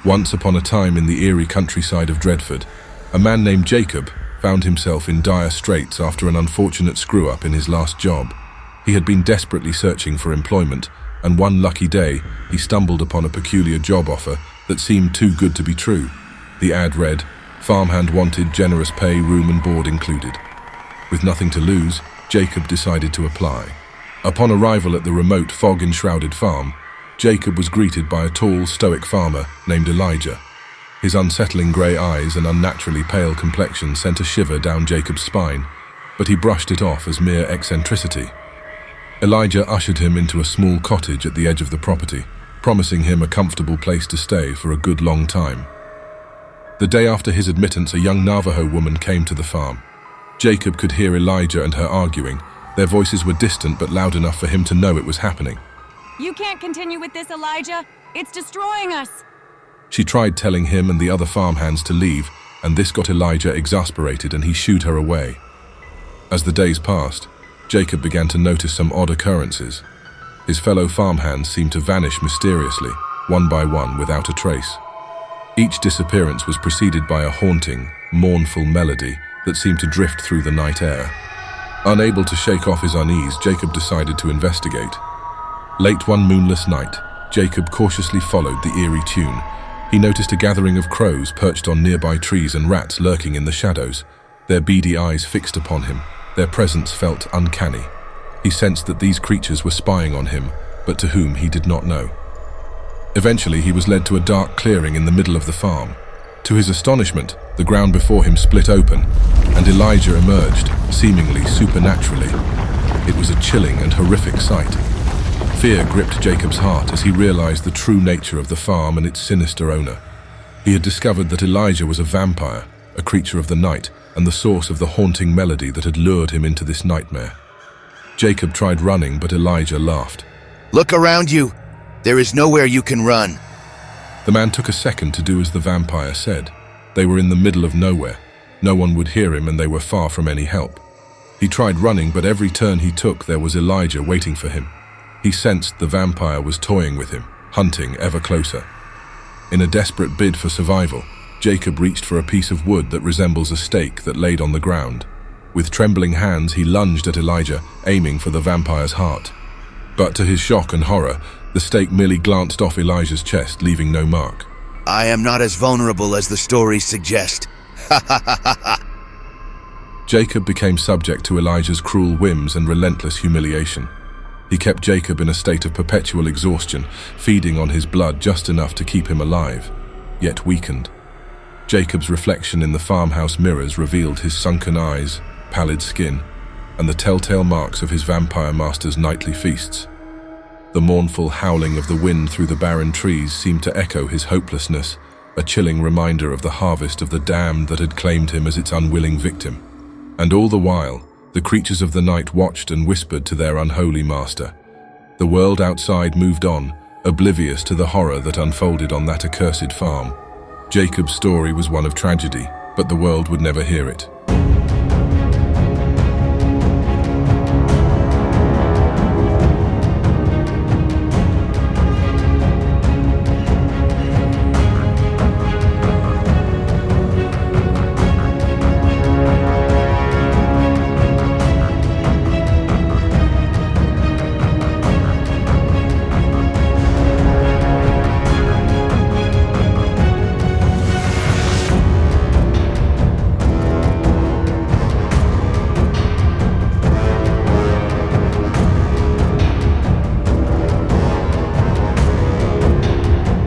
Once upon a time in the eerie countryside of Dredford, a man named Jacob found himself in dire straits after an unfortunate screw-up in his last job. He had been desperately searching for employment, and one lucky day, he stumbled upon a peculiar job offer that seemed too good to be true. The ad read, "Farmhand wanted, generous pay, room and board included." With nothing to lose, Jacob decided to apply. Upon arrival at the remote, fog-enshrouded farm, Jacob was greeted by a tall, stoic farmer named Elijah. His unsettling grey eyes and unnaturally pale complexion sent a shiver down Jacob's spine, but he brushed it off as mere eccentricity. Elijah ushered him into a small cottage at the edge of the property, promising him a comfortable place to stay for a good long time. The day after his admittance, a young Navajo woman came to the farm. Jacob could hear Elijah and her arguing. Their voices were distant but loud enough for him to know it was happening. "You can't continue with this, Elijah. It's destroying us." She tried telling him and the other farmhands to leave, and this got Elijah exasperated and he shooed her away. As the days passed, Jacob began to notice some odd occurrences. His fellow farmhands seemed to vanish mysteriously, one by one, without a trace. Each disappearance was preceded by a haunting, mournful melody that seemed to drift through the night air. Unable to shake off his unease, Jacob decided to investigate. Late one moonless night, Jacob cautiously followed the eerie tune. He noticed a gathering of crows perched on nearby trees and rats lurking in the shadows, their beady eyes fixed upon him. Their presence felt uncanny. He sensed that these creatures were spying on him, but to whom he did not know. Eventually, he was led to a dark clearing in the middle of the farm. To his astonishment, the ground before him split open, and Elijah emerged, seemingly supernaturally. It was a chilling and horrific sight. Fear gripped Jacob's heart as he realized the true nature of the farm and its sinister owner. He had discovered that Elijah was a vampire, a creature of the night, and the source of the haunting melody that had lured him into this nightmare. Jacob tried running, but Elijah laughed. "Look around you. There is nowhere you can run." The man took a second to do as the vampire said. They were in the middle of nowhere. No one would hear him, and they were far from any help. He tried running, but every turn he took, there was Elijah waiting for him. He sensed the vampire was toying with him, hunting ever closer. In a desperate bid for survival, Jacob reached for a piece of wood that resembles a stake that laid on the ground. With trembling hands, he lunged at Elijah, aiming for the vampire's heart. But to his shock and horror, the stake merely glanced off Elijah's chest, leaving no mark. "I am not as vulnerable as the stories suggest." Ha ha ha ha ha. Jacob became subject to Elijah's cruel whims and relentless humiliation. He kept Jacob in a state of perpetual exhaustion, feeding on his blood just enough to keep him alive, yet weakened. Jacob's reflection in the farmhouse mirrors revealed his sunken eyes, pallid skin, and the telltale marks of his vampire master's nightly feasts. The mournful howling of the wind through the barren trees seemed to echo his hopelessness, a chilling reminder of the harvest of the damned that had claimed him as its unwilling victim. And all the while, the creatures of the night watched and whispered to their unholy master. The world outside moved on, oblivious to the horror that unfolded on that accursed farm. Jacob's story was one of tragedy, but the world would never hear it.